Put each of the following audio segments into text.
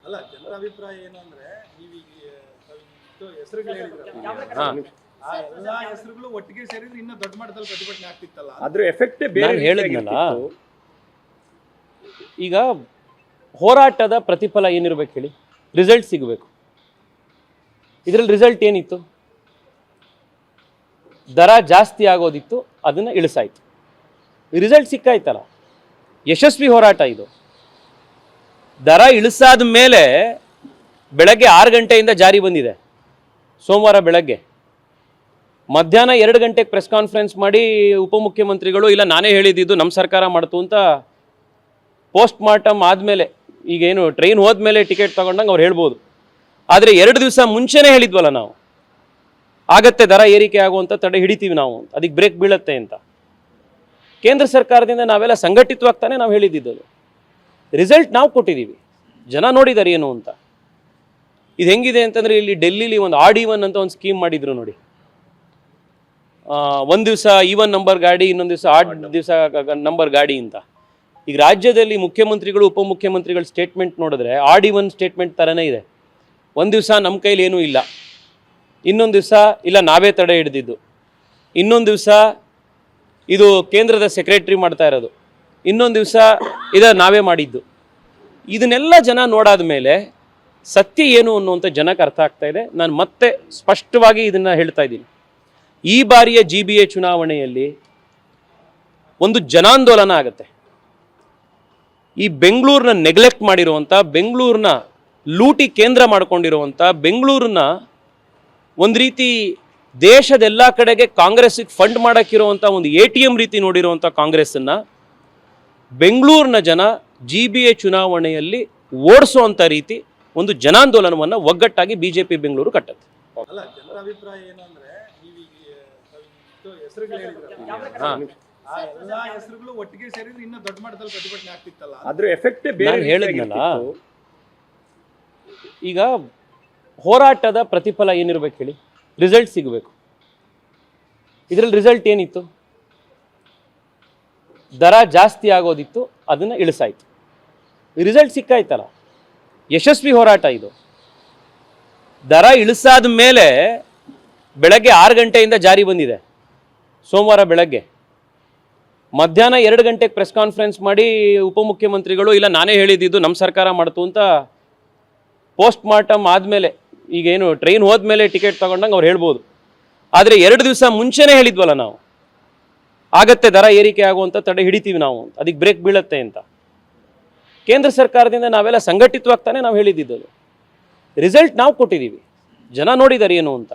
ಅಲ್ಲ, ಜನರ ಅಭಿಪ್ರಾಯ ಏನು ಅಂದ್ರೆ ಹೆಸರುಗಳು ಹೇಳಿದ್ರಲ್ಲ, ಆ ಎಲ್ಲಾ ಹೆಸರುಗಳು ಒಟ್ಟಿಗೆ ಸೇರಿದ್ರೆ ಇನ್ನೂ ದೊಡ್ಡ ಮಟ್ಟದಲ್ಲಿ ಪ್ರತಿಭಟನೆ ಆಗ್ತಿತ್ತಲ್ಲ. ಅದ್ರ ಎಫೆಕ್ಟ್ ಬೇರೆ ಹೇಳಿದ್ನಲ್ಲ. ಈಗ ಹೋರಾಟದ ಪ್ರತಿಫಲ ಏನಿರ್ಬೇಕು ಹೇಳಿ, ರಿಸಲ್ಟ್ ಸಿಗಬೇಕು. ಇದರಲ್ಲಿ ರಿಸಲ್ಟ್ ಏನಿತ್ತು? ದರ ಜಾಸ್ತಿ ಆಗೋದಿತ್ತು, ಅದನ್ನು ಇಳಿಸಾಯ್ತು. ರಿಸಲ್ಟ್ ಸಿಕ್ಕಾಯ್ತಲ್ಲ, ಯಶಸ್ವಿ ಹೋರಾಟ ಇದು. ದರ ಇಳಿಸಾದ ಮೇಲೆ ಬೆಳಗ್ಗೆ 6 ಗಂಟೆಯಿಂದ ಜಾರಿ ಬಂದಿದೆ, ಸೋಮವಾರ ಬೆಳಗ್ಗೆ. ಮಧ್ಯಾಹ್ನ 2 ಗಂಟೆಗೆ ಪ್ರೆಸ್ ಕಾನ್ಫರೆನ್ಸ್ ಮಾಡಿ ಉಪಮುಖ್ಯಮಂತ್ರಿಗಳು ಇಲ್ಲ ನಾನೇ ಹೇಳಿದ್ದು ನಮ್ಮ ಸರ್ಕಾರ ಮಾಡ್ತು ಅಂತ ಪೋಸ್ಟ್ ಮಾರ್ಟಮ್ ಆದಮೇಲೆ, ಈಗೇನು ಟ್ರೈನ್ ಹೋದ್ಮೇಲೆ ಟಿಕೆಟ್ ತಗೊಂಡಂಗೆ ಅವ್ರು ಹೇಳ್ಬೋದು. ಆದರೆ 2 ದಿವಸ ಮುಂಚೆನೇ ಹೇಳಿದ್ವಲ್ಲ ನಾವು, ಆಗತ್ತೆ ದರ ಏರಿಕೆ ಆಗುವಂಥ ತಡೆ ಹಿಡಿತೀವಿ ನಾವು, ಅದಕ್ಕೆ ಬ್ರೇಕ್ ಬೀಳತ್ತೆ ಅಂತ. ಕೇಂದ್ರ ಸರ್ಕಾರದಿಂದ ನಾವೆಲ್ಲ ಸಂಘಟಿತವಾಗ್ತಾನೆ ನಾವು ಹೇಳಿದ್ದು. ರಿಸಲ್ಟ್ ನಾವು ಕೊಟ್ಟಿದ್ದೀವಿ, ಜನ ನೋಡಿದ್ದಾರೆ ಏನು ಅಂತ. ಇದು ಹೆಂಗಿದೆ ಅಂತಂದರೆ, ಇಲ್ಲಿ ಡೆಲ್ಲಿಲಿ ಒಂದು ಆಡ್-ಈವನ್ ಅಂತ ಒಂದು ಸ್ಕೀಮ್ ಮಾಡಿದ್ರು ನೋಡಿ. ಒಂದು ದಿವಸ ಈವನ್ ನಂಬರ್ ಗಾಡಿ, ಇನ್ನೊಂದು ದಿವಸ ಆಡ್ ದಿವಸ ನಂಬರ್ ಗಾಡಿ ಅಂತ. ಈಗ ರಾಜ್ಯದಲ್ಲಿ ಮುಖ್ಯಮಂತ್ರಿಗಳು ಉಪಮುಖ್ಯಮಂತ್ರಿಗಳ ಸ್ಟೇಟ್ಮೆಂಟ್ ನೋಡಿದ್ರೆ ಆಡ್-ಈವನ್ ಸ್ಟೇಟ್ಮೆಂಟ್ ಥರನೇ ಇದೆ. ಒಂದು ದಿವಸ ನಮ್ಮ ಕೈಲಿ ಏನೂ ಇಲ್ಲ, ಇನ್ನೊಂದು ದಿವಸ ಇಲ್ಲ ನಾವೇ ತಡೆ ಹಿಡಿದಿದ್ದು, ಇನ್ನೊಂದು ದಿವಸ ಇದು ಕೇಂದ್ರದ ಸೆಕ್ರೆಟರಿ ಮಾಡ್ತಾ ಇರೋದು, ಇನ್ನೊಂದು ದಿವಸ ನಾವೇ ಮಾಡಿದ್ದು. ಇದನ್ನೆಲ್ಲ ಜನ ನೋಡಾದ ಮೇಲೆ ಸತ್ಯ ಏನು ಅನ್ನುವಂಥ ಜನಕ್ಕೆ ಅರ್ಥ ಆಗ್ತಾ ಇದೆ. ನಾನು ಮತ್ತೆ ಸ್ಪಷ್ಟವಾಗಿ ಇದನ್ನು ಹೇಳ್ತಾ ಇದ್ದೀನಿ. ಈ ಬಾರಿಯ GBA ಚುನಾವಣೆಯಲ್ಲಿ ಒಂದು ಜನಾಂದೋಲನ ಆಗುತ್ತೆ. ಈ ಬೆಂಗಳೂರನ್ನ ನೆಗ್ಲೆಕ್ಟ್ ಮಾಡಿರುವಂಥ, ಬೆಂಗಳೂರನ್ನ ಲೂಟಿ ಕೇಂದ್ರ ಮಾಡ್ಕೊಂಡಿರುವಂಥ, ಬೆಂಗಳೂರನ್ನ ಒಂದು ರೀತಿ ದೇಶದ ಎಲ್ಲ ಕಡೆಗೆ ಕಾಂಗ್ರೆಸ್ಸಿಗೆ ಫಂಡ್ ಮಾಡೋಕ್ಕಿರುವಂಥ ಒಂದು ATM ರೀತಿ ನೋಡಿರುವಂಥ ಕಾಂಗ್ರೆಸ್ಸನ್ನು ಬೆಂಗಳೂರಿನ ಜನ GBA ಚುನಾವಣೆಯಲ್ಲಿ ಓಡಿಸುವಂಥ ರೀತಿ ಒಂದು ಜನಾಂದೋಲನವನ್ನು ಒಗ್ಗಟ್ಟಾಗಿ BJP ಬೆಂಗಳೂರು ಕಟ್ಟುತ್ತೆ. ಅಲ್ಲ, ಜನರ ಅಭಿಪ್ರಾಯ ಏನು ಅಂದ್ರೆ ಹೆಸರುಗಳು ಹೇಳಿದ್ರಲ್ಲ, ಆ ಎಲ್ಲಾ ಹೆಸರುಗಳು ಒಟ್ಟಿಗೆ ಸೇರಿದ್ರೆ ಇನ್ನೂ ದೊಡ್ಡ ಮಟ್ಟದಲ್ಲಿ ಪ್ರತಿಭಟನೆ ಆಗ್ತಿತ್ತಲ್ಲ. ಅದ್ರ ಎಫೆಕ್ಟ್ ಬೇರೆ ಹೇಳಿದ್ನಲ್ಲ. ಈಗ ಹೋರಾಟದ ಪ್ರತಿಫಲ ಏನಿರ್ಬೇಕು ಹೇಳಿ, ರಿಸಲ್ಟ್ ಸಿಗಬೇಕು. ಇದರಲ್ಲಿ ರಿಸಲ್ಟ್ ಏನಿತ್ತು? ದರ ಜಾಸ್ತಿ ಆಗೋದಿತ್ತು, ಅದನ್ನು ಇಳಿಸಾಯ್ತು. ರಿಸಲ್ಟ್ ಸಿಕ್ಕಾಯ್ತಲ್ಲ, ಯಶಸ್ವಿ ಹೋರಾಟ ಇದು. ದರ ಇಳಿಸಾದ ಮೇಲೆ ಬೆಳಗ್ಗೆ 6 ಗಂಟೆಯಿಂದ ಜಾರಿ ಬಂದಿದೆ, ಸೋಮವಾರ ಬೆಳಗ್ಗೆ. ಮಧ್ಯಾಹ್ನ 2 ಗಂಟೆಗೆ ಪ್ರೆಸ್ ಕಾನ್ಫರೆನ್ಸ್ ಮಾಡಿ ಉಪಮುಖ್ಯಮಂತ್ರಿಗಳು ಇಲ್ಲ ನಾನೇ ಹೇಳಿದ್ದು ನಮ್ಮ ಸರ್ಕಾರ ಮಾಡ್ತು ಅಂತ ಪೋಸ್ಟ್ ಮಾರ್ಟಮ್ ಆದಮೇಲೆ, ಈಗೇನು ಟ್ರೈನ್ ಹೋದ್ಮೇಲೆ ಟಿಕೆಟ್ ತಗೊಂಡಂಗೆ ಅವ್ರು ಹೇಳ್ಬೋದು. ಆದರೆ 2 ದಿವಸ ಮುಂಚೆನೇ ಹೇಳಿದ್ವಲ್ಲ ನಾವು, ಆಗತ್ತೆ ದರ ಏರಿಕೆ ಆಗುವಂಥ ತಡೆ ಹಿಡಿತೀವಿ ನಾವು, ಅದಕ್ಕೆ ಬ್ರೇಕ್ ಬೀಳತ್ತೆ ಅಂತ. ಕೇಂದ್ರ ಸರ್ಕಾರದಿಂದ ನಾವೆಲ್ಲ ಸಂಘಟಿತವಾಗ್ತಾನೆ ನಾವು ಹೇಳಿದ್ದು. ರಿಸಲ್ಟ್ ನಾವು ಕೊಟ್ಟಿದ್ದೀವಿ, ಜನ ನೋಡಿದ್ದಾರೆ ಏನು ಅಂತ.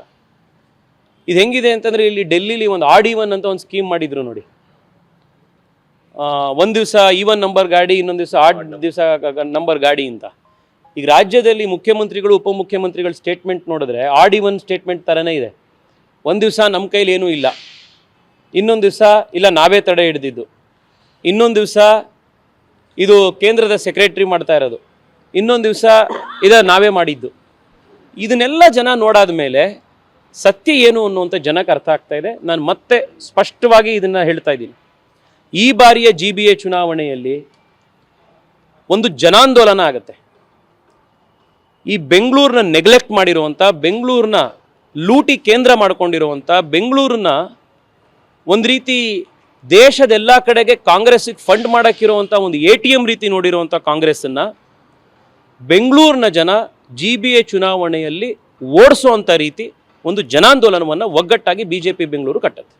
ಇದು ಹೆಂಗಿದೆ ಅಂತಂದರೆ, ಇಲ್ಲಿ ಡೆಲ್ಲಿಲಿ ಒಂದು ಆಡ್-ಈವನ್ ಅಂತ ಒಂದು ಸ್ಕೀಮ್ ಮಾಡಿದ್ರು ನೋಡಿ. ಒಂದು ದಿವಸ ಈವನ್ ನಂಬರ್ ಗಾಡಿ, ಇನ್ನೊಂದು ದಿವಸ ಆಡ್ ದಿವಸ ನಂಬರ್ ಗಾಡಿ ಅಂತ. ಈಗ ರಾಜ್ಯದಲ್ಲಿ ಮುಖ್ಯಮಂತ್ರಿಗಳು ಉಪಮುಖ್ಯಮಂತ್ರಿಗಳ ಸ್ಟೇಟ್ಮೆಂಟ್ ನೋಡಿದ್ರೆ ಆಡ್-ಈವನ್ ಸ್ಟೇಟ್ಮೆಂಟ್ ಥರನೇ ಇದೆ. ಒಂದು ದಿವಸ ನಮ್ಮ ಕೈಲಿ ಏನೂ ಇಲ್ಲ, ಇನ್ನೊಂದು ದಿವಸ ಇಲ್ಲ ನಾವೇ ತಡೆ ಹಿಡಿದಿದ್ದು, ಇನ್ನೊಂದು ದಿವಸ ಇದು ಕೇಂದ್ರದ ಸೆಕ್ರೆಟರಿ ಮಾಡ್ತಾ ಇರೋದು, ಇನ್ನೊಂದು ದಿವಸ ನಾವೇ ಮಾಡಿದ್ದು. ಇದನ್ನೆಲ್ಲ ಜನ ನೋಡಾದ ಮೇಲೆ ಸತ್ಯ ಏನು ಅನ್ನುವಂಥ ಜನಕ್ಕೆ ಅರ್ಥ ಆಗ್ತಾ ಇದೆ. ನಾನು ಮತ್ತೆ ಸ್ಪಷ್ಟವಾಗಿ ಇದನ್ನು ಹೇಳ್ತಾ ಇದ್ದೀನಿ. ಈ ಬಾರಿಯ GBA ಚುನಾವಣೆಯಲ್ಲಿ ಒಂದು ಜನಾಂದೋಲನ ಆಗುತ್ತೆ. ಈ ಬೆಂಗಳೂರನ್ನ ನೆಗ್ಲೆಕ್ಟ್ ಮಾಡಿರುವಂಥ, ಬೆಂಗಳೂರನ್ನ ಲೂಟಿ ಕೇಂದ್ರ ಮಾಡ್ಕೊಂಡಿರುವಂಥ, ಬೆಂಗಳೂರನ್ನ ಒಂದು ರೀತಿ ದೇಶದ ಎಲ್ಲ ಕಡೆಗೆ ಕಾಂಗ್ರೆಸ್ಸಿಗೆ ಫಂಡ್ ಮಾಡೋಕ್ಕಿರುವಂಥ ಒಂದು ATM ರೀತಿ ನೋಡಿರುವಂಥ ಕಾಂಗ್ರೆಸ್ಸನ್ನು ಬೆಂಗಳೂರಿನ ಜನ GBA ಚುನಾವಣೆಯಲ್ಲಿ ಓಡಿಸುವಂಥ ರೀತಿ ಒಂದು ಜನಾಂದೋಲನವನ್ನು ಒಗ್ಗಟ್ಟಾಗಿ BJP ಬೆಂಗಳೂರು ಕಟ್ಟುತ್ತೆ.